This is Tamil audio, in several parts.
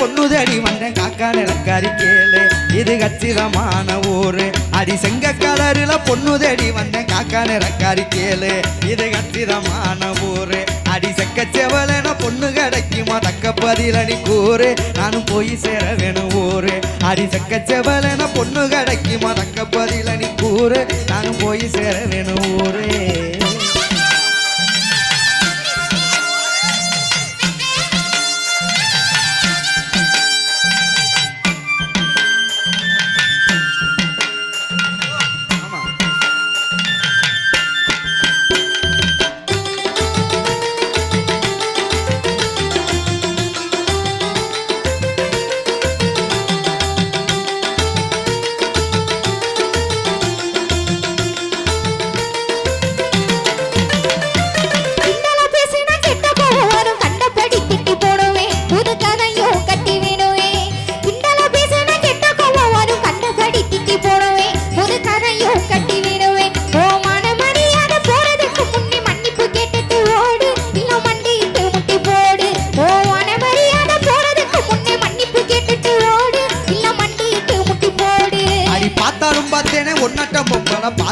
பொண்ணு தேடி வந்தேன் காக்கா நிறக்காரி கேளு இது கச்சிதமான ஊரு அடி செங்க கலரில பொண்ணு தேடி வந்தேன் காக்கா நிறக்காரி கேளு இது கச்சிதமான ஊரு அடி செக்க செவலன பொண்ணு கிடைக்குமா தக்க பதிலடி கூறு நானும் போய் சேர வேணும் ஊரு அடி செக்க செவலன பொண்ணு கிடைக்குமா தக்க பதிலடி கூறு நானும் போய் சேர வேணும் ஊரு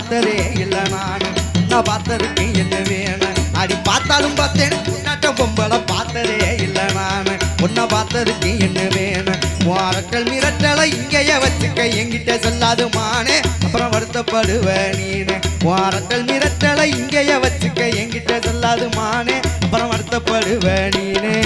பார்த்ததே இல்ல நானு நான் பார்த்ததுக்கு என்ன வேணும் அடி பார்த்தாலும் பார்த்தேன் நாட்ட பொம்பளை பார்த்ததே இல்ல நானு உன்னை பார்த்ததுக்கு என்ன வேணும் அரட்டல் மிரட்டலை இங்கேயே வச்சுக்க என்கிட்ட சொல்லாது மானே அப்புறம் வருத்தப்படுவ நீனு அரட்டல் மிரட்டலை இங்கேயே வச்சுக்க என்கிட்ட சொல்லாது மானே அப்புறம் வருத்தப்படுவ நீனே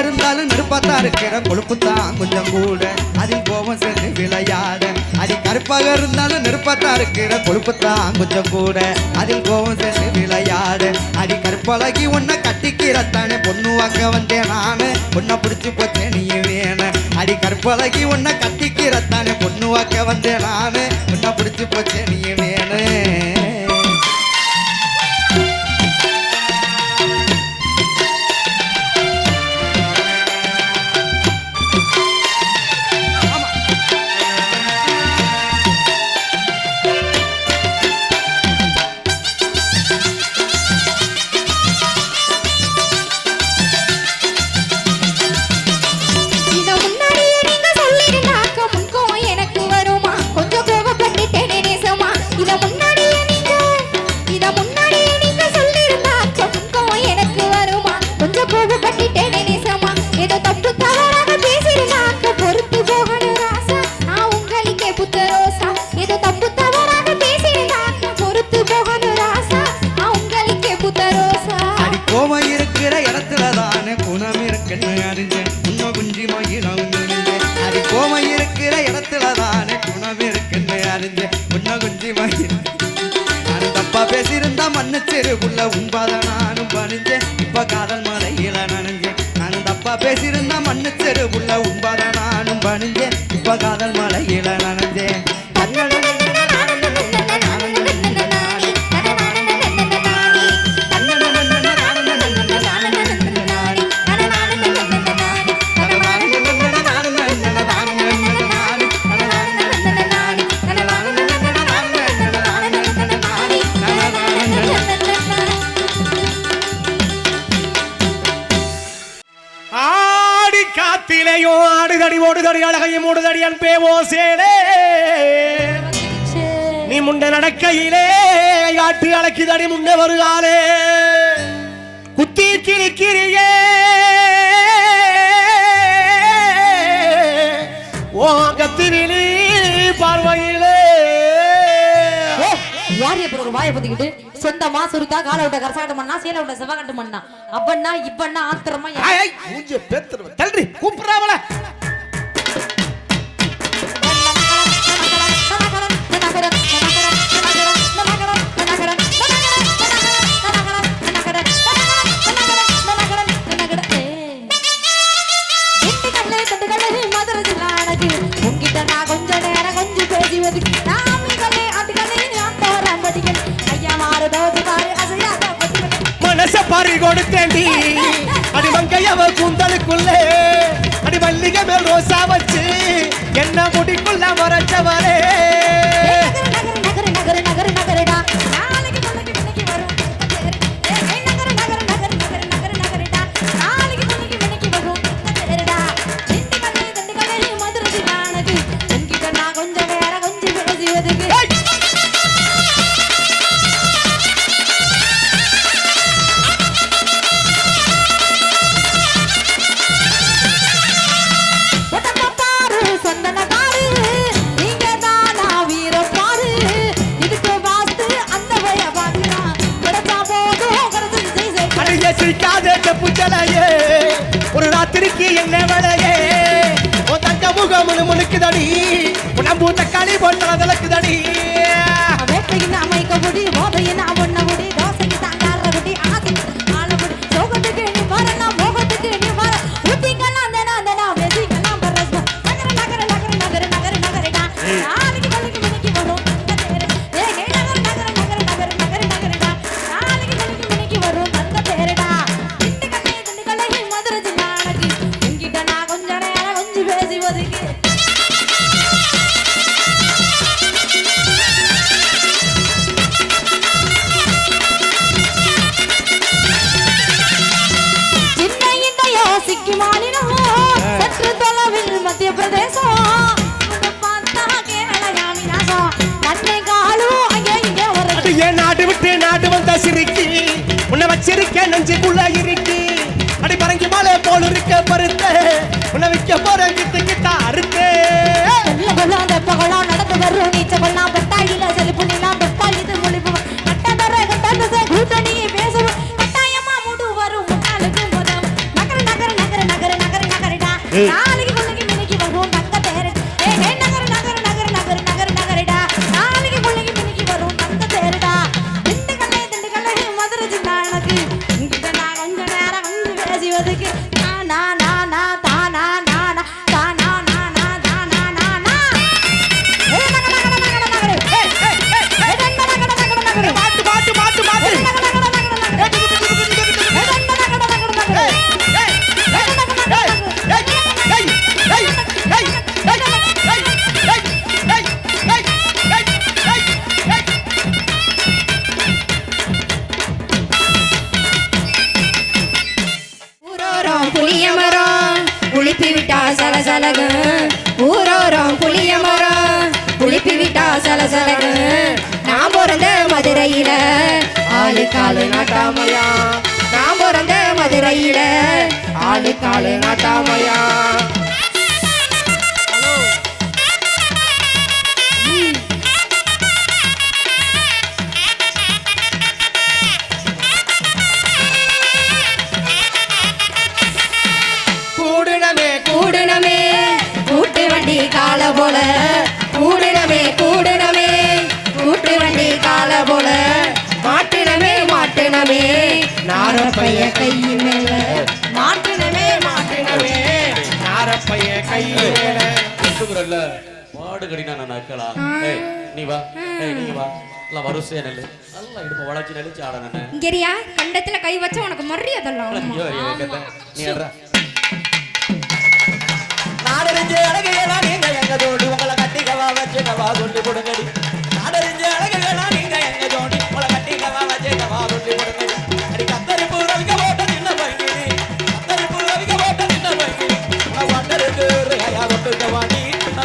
இருந்தாலும் நெருப்பாத்தா இருக்கிற கொழுப்புத்தான் கொஞ்சம் கூட அதில் கோபம் சேர்ந்து விளையாட அடி கருப்பாக இருந்தாலும் நெருப்பாத்தா இருக்கிற கொழுப்புத்தான் கொஞ்சம் கூட அதில் கோபம் சேர்ந்து விளையாட அடி கருப்பழகி உன்னை கட்டிக்கிறத்தானே பொண்ணு வாங்க வந்தேன் நானு உன்னை பிடிச்சி போச்சேன் நீ வேணும் அடி கருப்பழகி உன்னை கட்டிக்கிறத்தானே பொண்ணு வாங்க வந்தேன் நானு உன்னை பிடிச்சி போச்சேன் நீ வேணும் பேசியிருந்தா மண்ணச்செருக்குள்ள உண்பாத நானும் பணிஞ்சேன் இப்ப காதல் மலையில நனைஞ்சேன் நானும் தப்பா பேசியிருந்தா மண்ணச்செருக்குள்ள உண்பாத நானும் பணிஞ்சேன் இப்ப காதல் மலையில நனைஞ்சேன் ஆடுதடி ஓடுதடி அழகையும் ஓடுதடி அன்பே ஓசேலே நீ முண்ட நடக்கையிலே காட்டு அழைக்குதடி முன்ன வருகாலே குத்தி கிழிக்கிறியே ஓ கத்திரிலி பார்வையிலே ஒரு வாயை பத்திக்கிட்டு சொந்தமா சுருக்கா கால விட்ட கரசாட்டம் பண்ணா சேல விட்ட செவகாட்டம் பண்ணா அப்பன்னா இப்பன்னா ஆத்திரமா மூஞ்ச பேத்துற தள்ளி கூப்பிடுறாவல உங்ககிட்ட நான் கொஞ்ச நேரம் கொஞ்சம் பேசி மனச பறி கொடுத்தேண்டி அடி மங்கையவ கூந்தலுக்குள்ளே அடி மல்லிகை மேல் ரோசா வச்சு என்ன முடிக்குள்ள மறைச்சவரே ஒரு ராத்திரிக்கு என்ன வேலையே உன் தங்க முகம் முழுக்குதடி உடம்பு தக்காளி போட்ட அதலக்குதடி அமைக்க முடி போதையின் அவண்ண முடி தோசைக்கு தாங்கார முடி ஆதி ஆளமுடி சோகத்துக்கு நீ வரலாம் மோகத்துக்கு நீ வர ஊத்திக்கலாம் தனா வெதிக்கலாம் பரஸ் நகர நகர நகர நகர நகர நகரடா நாளைக்கு மணிக்கு மணிக்கு வரும் ஏ நகர நகர நகர நகர நகர நகரடா நாளைக்கு மணிக்கு மணிக்கு வரும் தங்க தேரடா திண்டுக்கல்லை மதுரை ஜில்லானக்கு உங்கிட்ட நான் கொஞ்ச நேரம் கொஞ்சம் பேசி ஒதுக்கி சற்று தொலைவில் மத்திய பிரதேசம் பார்த்தா கேரள கண்ணை காலும் அங்கே இங்கே வர நாடு விட்டு நாடு வந்த சிரிக்கி உன்னை வச்சிருக்க நெஞ்சுக்குள்ள இருக்கி அடி பறங்கி மாலை போல் இருக்க பருத்த உன்னை வைக்க போற கிட்ட கிட்ட அறுத்து பகலாம் நடந்து வரும் நீச்சவெல்லாம் பெட்டாயில செழிப்பு நீலாம் பெட்டால் இது மொழிப்பு கட்டதர கட்டத கூட்டணி பேசுவோம் கட்டாயமா மூடு வரும் முன்னாளுக்கு முதம் நகர நகர நகர நகர நகர நகரடா நாளைக்கு கொள்ளைக்கு மினிக்கு வரும் தங்க தேரு ஏ நகர நகர நகர நகர நகர நகரடா நாளைக்கு கொள்ளைக்கு மினிக்கு வரும் தங்க தேருடா திண்டுக்கல்லை மதுரை ஜில்லானக்கு இங்கிட்ட நான் கொஞ்ச நேரம் வந்து பேசி ஒதுக்கு தானா நானா தானா நானா தானா நானா தானா நானா ஏ நகர நகர நகர நகர ஏ நகர மாட்டு மாட்டு மாட்டு மாட்டு புளியமரம் புளிப்பி விட்டா சலசலகு ஊரோரம் புளியமரம் புளிப்பி விட்டா சலசலகு நான் பிறந்த மதுரையில ஆளு காலு நாட்டாமையா நான் பிறந்த மதுரையில ஆளு காலு நாட்டாமையா கூடனமே கூட்டு வண்டி கால போல கூடனமே கூட்டு வண்டி கால போல மாட்டுனமே நாரப்பைய கையில் மேல மாட்டுனமே நாரப்பைய கையில் மேல மாடு கடினா நான் அக்கலா நீ வா நீங்க வா எல்லாம் வரிசையா நெல்லு நல்லா இடுப்பு வளைச்சு நெளிச்சு ஆட நானு இங்கரியா கண்டத்துல கை வச்சா உனக்கு மரியாதெல்லாம் நீ ஆடுறா நாடறிஞ்ச அழகுகளா நீங்க எங்க ஜோடி உங்களை கட்டிக்கவா வச்சுக்கவா சொல்லி கொடுங்கடி நாடறிஞ்ச அழகுகளா நீங்க எங்க ஜோடி உங்களை கட்டிக்கவா வச்சுக்கவா சொல்லி கொடுங்கடி அடி கத்தரிப்பு ரவிக்க போட்ட நின்ன பையனி கத்தரிப்பு ரவிக்க போட்ட நின்ன பையனி வாட்டருக்கு ஹயா தொட்டுக்க வாடி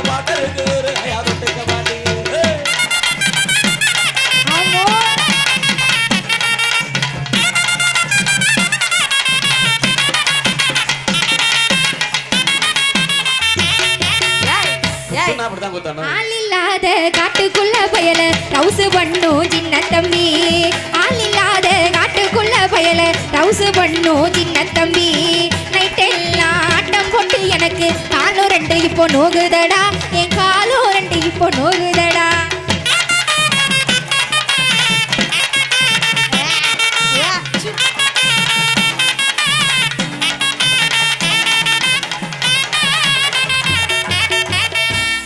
வாட்டருக்கு ஹயா தொட்டுக்க வாடி ஆள் இல்லாத காட்டுக்குள்ள ரவுசு பண்ணும் சின்ன தம்பி ஆள் இல்லாத காட்டுக்குள்ள பயல ரவுசு பண்ணும் சின்ன தம்பி நைட்டெல்லாம் ஆட்டம் போட்டு எனக்கு காலும் ரெண்டு இப்போ நோகுதடா என் காலும் ரெண்டு இப்போ நோகுதடா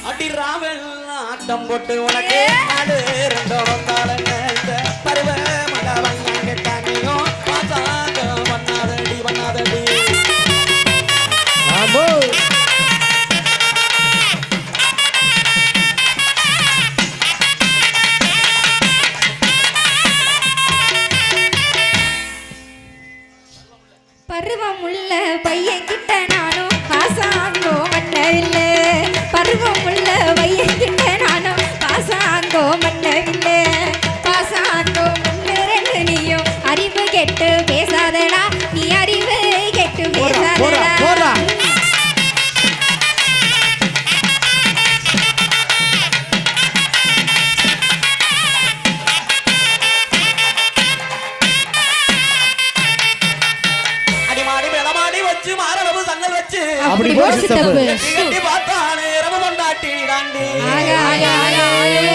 அடி ராவல் ஆட்டம் போட்டு உனக்கு நாடு ரெண்டோரம் தாளங்க இந்த பருவ மண்டபம் கேட்டானியும் பாசாங்க பண்ணாதடி ஆமோ பருவம் உள்ள பையன் கிட்ட நானும் பாசாங்கோ மன்னவில்லை பருவம் உள்ள பையன் கிட்ட நானும் பாசாங்கோ மன்னவில்லை பாசாங்கோ மன்னரன்னு நீயும் அறிவு கெட்டு பேசாதடா நீ அறிவு கெட்டு போறா பேசாதடா போறா அடி மாடி மேலமாடி வச்சு மாரளவு சங்கல் வச்சு அப்படி போச்சு தப்பு. கட்டி பார்த்தானே ரம கொண்டாட்டி தாண்டி ஆக, ஆக, ஆக, ஆக.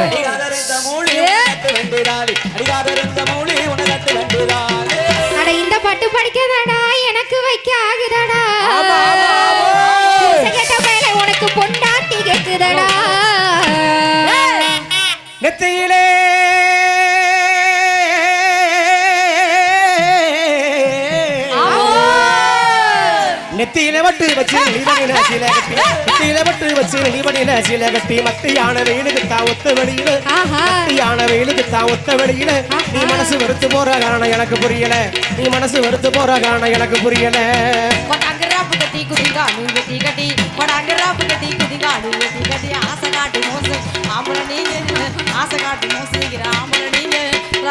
அடிகாதறிந்த மூலி உனக்கு வேண்டிடாளி அடிகாதறிந்த மூலி உனக்கு வேண்டிடாளி அட இந்த பாட்டு படிக்காதடா எனக்கு வைக்க ஆகுதடா ஆமா, ஆமா, ஆமா. கேட்ட மேல உனக்கு பொண்டாட்டி கேக்குதடா நெத்தியிலே நெத்தியில வட்டு வச்சு நீவனில சீல கட்டி நெத்தியில வட்டு வச்சு நீவனில சீல கட்டி மத்தியான வெயிலுக்கு தான் ஒத்த வெளியில ஆஹா. மத்தியான வெயிலுக்கு தான் ஒத்த வெளியில நீ மனசு வெறுத்து போற காரணம் எனக்கு புரியல நீ மனசு வெறுத்து போற காரணம் எனக்கு புரியல கொடாங்கராப்பு கட்டி குதிங்காடு வெட்டி கட்டி கொடாங்கராப்பு கட்டி குதிங்காடு வெட்டி கட்டி ஆசை காட்டு மோசு ஆம்பளை நீங்க ஆசை காட்டு மோசுகிற ஆம்பளை நீங்க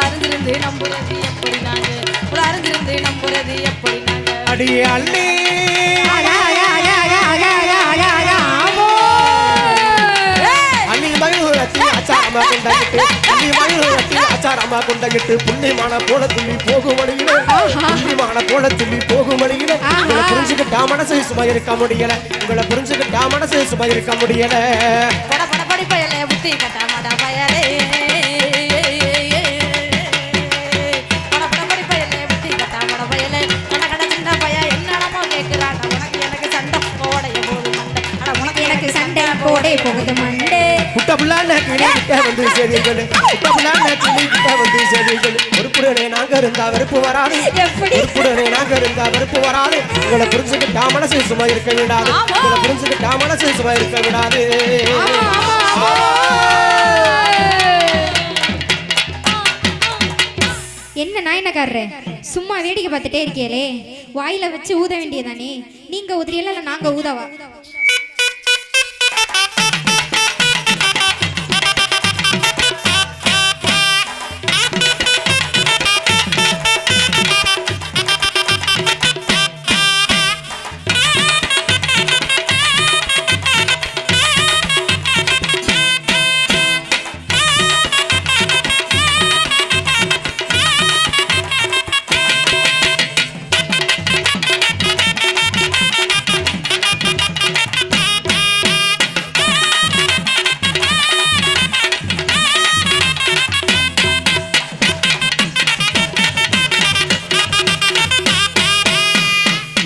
அறிந்திருந்து நம்புறது எப்படி நாங்க அறிந்திருந்து நம்புறது எப்படி நாங்க அடியே அள்ளி அள்ளி மயூரத்தி அச்சாரமா கொண்டாகிட்டு அள்ளி மயூரத்தி அச்சாரமா கொண்டாகிட்டு புள்ளிமான போல துள்ளி போகும் வழியில புள்ளிமான போல துள்ளி போகும் வழியில உங்களை புரிஞ்சுக்கிட்டா மனசு சும்மா இருக்க முடியல உங்களை புரிஞ்சுக்கிட்டா மனசு சும்மா இருக்க முடியல பட பட படி பயலே புத்தி கட்ட மாட பயலே பட பட படி பயலே புத்தி கட்ட மாட பயலே கட கட சின்ன பய என்னடமோ கேக்குறான் உனக்கு எனக்கு சண்டை போடைய போது மண்டை அட உனக்கு எனக்கு சண்டை போடே போகுது மண்டே புட்ட புள்ளான கிளி கிட்ட வந்து சேதிகள் புட்ட புள்ளான கிளி கிட்ட வந்து சேதிகள் ஒருப்புடனே நாங்க இருந்தா வெறுப்பு வராது எப்படி? ஒருப்புடனே நாங்க இருந்தா வெறுப்பு வராது உங்களை புரிஞ்சுக்கிட்டா மனசு சும்மா இருக்க விடாது உங்களை புரிஞ்சுக்கிட்டா மனசு சும்மா இருக்க விடாது என்ன நாயனக்காரரு சும்மா வேடிக்கை பார்த்துட்டே இருக்கீங்களே வாயில வச்சு ஊத வேண்டியதானே நீங்க ஊதுறீங்களா இல்ல நாங்க ஊதவா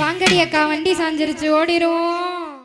வாங்கடி அக்கா வண்டி சாஞ்சிருச்சு ஓடிரும்